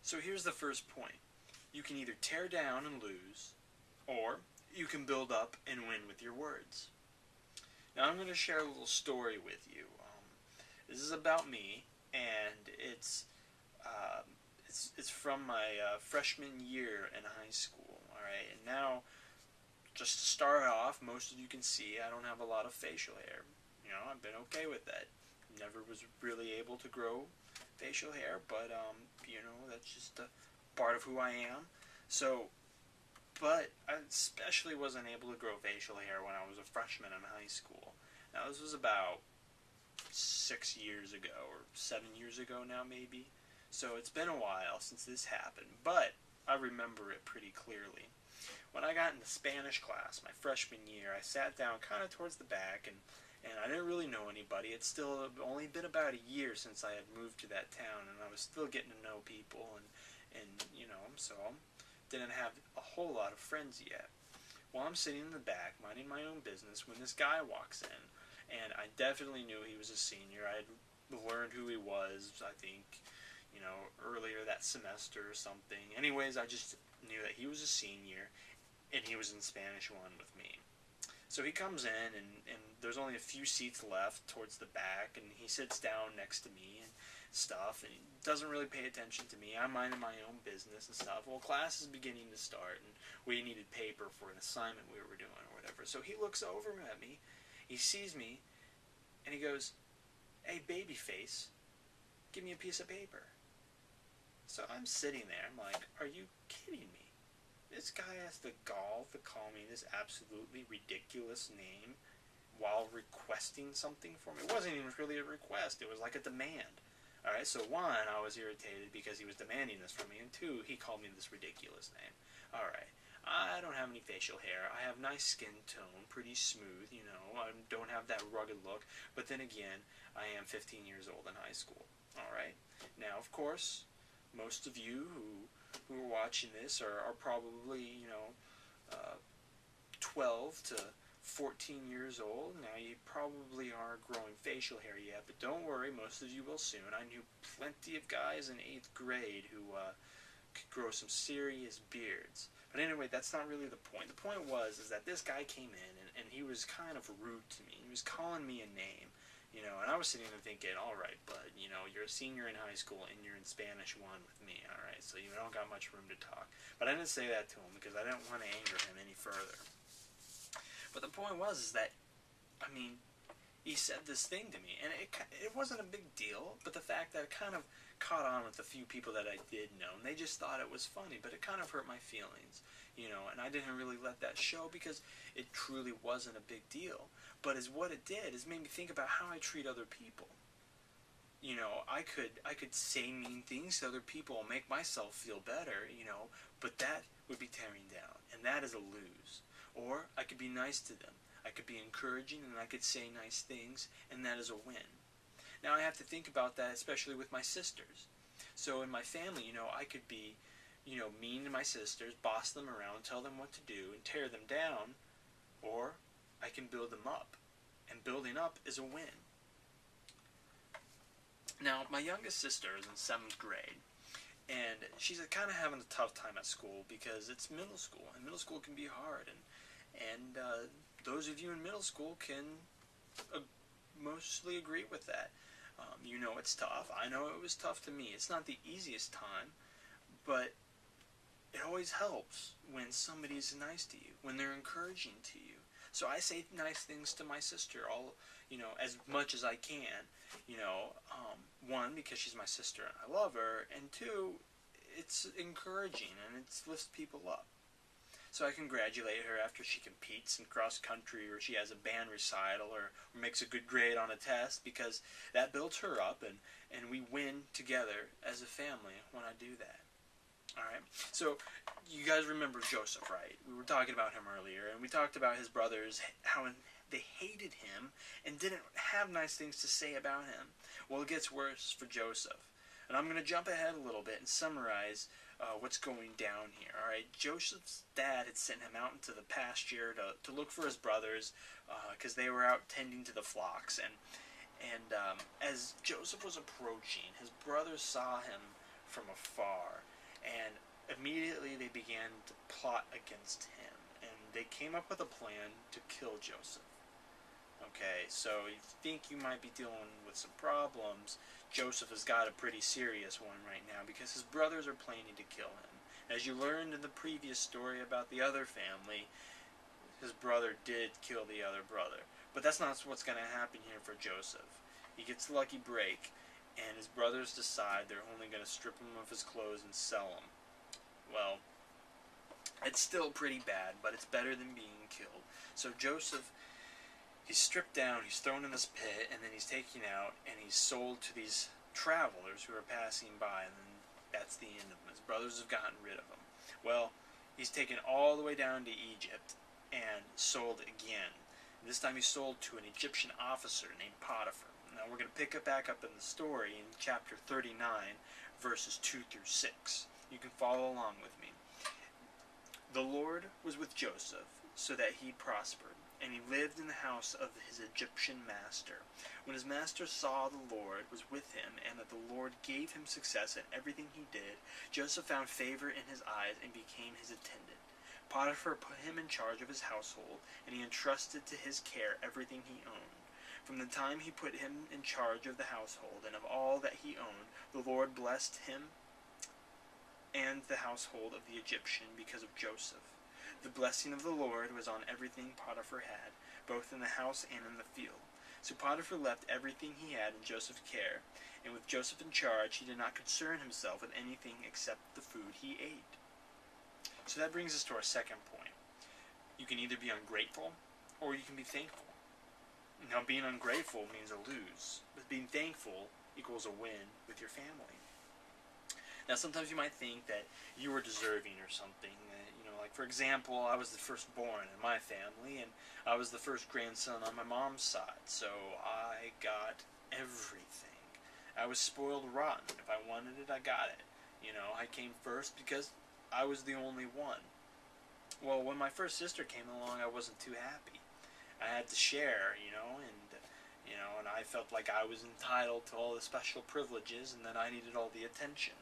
So here's the first point. You can either tear down and lose, or you can build up and win with your words. Now I'm going to share a little story with you. This is about me, and it's from my freshman year in high school. All right, and now just to start off, most of you can see I don't have a lot of facial hair. You know, I've been okay with that. Never was really able to grow facial hair, but you know, that's just a part of who I am. So, but I especially wasn't able to grow facial hair when I was a freshman in high school. Now this was about 6 years ago or 7 years ago now, maybe. So it's been a while since this happened, but I remember it pretty clearly. When I got into Spanish class my freshman year, I sat down kind of towards the back, and I didn't really know anybody. It's still only been about a year since I had moved to that town, and I was still getting to know people, and you know, so didn't have a whole lot of friends yet. Well, I'm sitting in the back, minding my own business, when this guy walks in, and I definitely knew he was a senior. I had learned who he was, I think, you know, earlier that semester or something. Anyways, I just knew that he was a senior, and he was in Spanish 1 with me. So he comes in, and there's only a few seats left towards the back, and he sits down next to me and stuff, and he doesn't really pay attention to me. I'm minding my own business and stuff. Well, class is beginning to start, and we needed paper for an assignment we were doing or whatever. So he looks over at me, he sees me, and he goes, "Hey, babyface, give me a piece of paper." So I'm sitting there, I'm like, are you kidding me? This guy has the gall to call me this absolutely ridiculous name while requesting something from me. It wasn't even really a request, it was like a demand. Alright, so 1, I was irritated because he was demanding this from me, and 2, he called me this ridiculous name. Alright, I don't have any facial hair, I have nice skin tone, pretty smooth, you know, I don't have that rugged look, but then again, I am 15 years old in high school. Alright, now of course, most of you who are watching this are probably, you know, 12 to 14 years old. Now you probably aren't growing facial hair yet, but don't worry, most of you will soon. I knew plenty of guys in 8th grade who could grow some serious beards. But anyway, that's not really the point. The point is that this guy came in, and he was kind of rude to me. He was calling me a name. You know, and I was sitting there thinking, alright, bud, you know, you're a senior in high school and you're in Spanish 1 with me, alright, so you don't got much room to talk. But I didn't say that to him because I didn't want to anger him any further. But the point is that, I mean, he said this thing to me, and it wasn't a big deal, but the fact that it kind of caught on with a few people that I did know, and they just thought it was funny, but it kind of hurt my feelings, you know, and I didn't really let that show because it truly wasn't a big deal. But what it did is made me think about how I treat other people. You know, I could say mean things to other people and make myself feel better, you know, but that would be tearing down, and that is a lose. Or I could be nice to them. I could be encouraging, and I could say nice things, and that is a win. Now I have to think about that, especially with my sisters. So in my family, you know, I could be, you know, mean to my sisters, boss them around, tell them what to do, and tear them down, or I can build them up. And building up is a win. Now, my youngest sister is in 7th grade, and she's kind of having a tough time at school because it's middle school, and middle school can be hard, and those of you in middle school can mostly agree with that. You know it's tough. I know it was tough to me. It's not the easiest time, but it always helps when somebody's nice to you, when they're encouraging to you. So I say nice things to my sister, you know, as much as I can. You know, 1, because she's my sister and I love her, and 2, it's encouraging and it lifts people up. So I congratulate her after she competes in cross country, or she has a band recital, or makes a good grade on a test, because that builds her up, and we win together as a family when I do that. Alright, so you guys remember Joseph, right? We were talking about him earlier, and we talked about his brothers, how they hated him and didn't have nice things to say about him. Well, it gets worse for Joseph. And I'm going to jump ahead a little bit and summarize what's going down here. Alright, Joseph's dad had sent him out into the pasture to look for his brothers because they were out tending to the flocks. And as Joseph was approaching, his brothers saw him from afar. and immediately they began to plot against him, and they came up with a plan to kill Joseph. Okay, so you think you might be dealing with some problems. Joseph has got a pretty serious one right now because his brothers are planning to kill him. As you learned in the previous story about the other family, his brother did kill the other brother. But that's not what's going to happen here for Joseph. He gets a lucky break, and his brothers decide they're only going to strip him of his clothes and sell him. Well, it's still pretty bad, but it's better than being killed. So Joseph, he's stripped down, he's thrown in this pit, and then he's taken out, and he's sold to these travelers who are passing by, and then that's the end of him. His brothers have gotten rid of him. Well, he's taken all the way down to Egypt and sold again. This time he's sold to an Egyptian officer named Potiphar. Now we're going to pick it back up in the story in chapter 39, verses 2 through 6. You can follow along with me. The Lord was with Joseph, so that he prospered, and he lived in the house of his Egyptian master. When his master saw the Lord was with him, and that the Lord gave him success in everything he did, Joseph found favor in his eyes and became his attendant. Potiphar put him in charge of his household, and he entrusted to his care everything he owned. From the time he put him in charge of the household and of all that he owned, the Lord blessed him and the household of the Egyptian because of Joseph. The blessing of the Lord was on everything Potiphar had, both in the house and in the field. So Potiphar left everything he had in Joseph's care, and with Joseph in charge, he did not concern himself with anything except the food he ate. So that brings us to our second point. You can either be ungrateful, or you can be thankful. Now, being ungrateful means a lose, but being thankful equals a win with your family. Now, sometimes you might think that you were deserving or something. Like, for example, I was the firstborn in my family, and I was the first grandson on my mom's side, so I got everything. I was spoiled rotten. If I wanted it, I got it. I came first because I was the only one. Well, when my first sister came along, I wasn't too happy. I had to share, and I felt like I was entitled to all the special privileges and that I needed all the attention.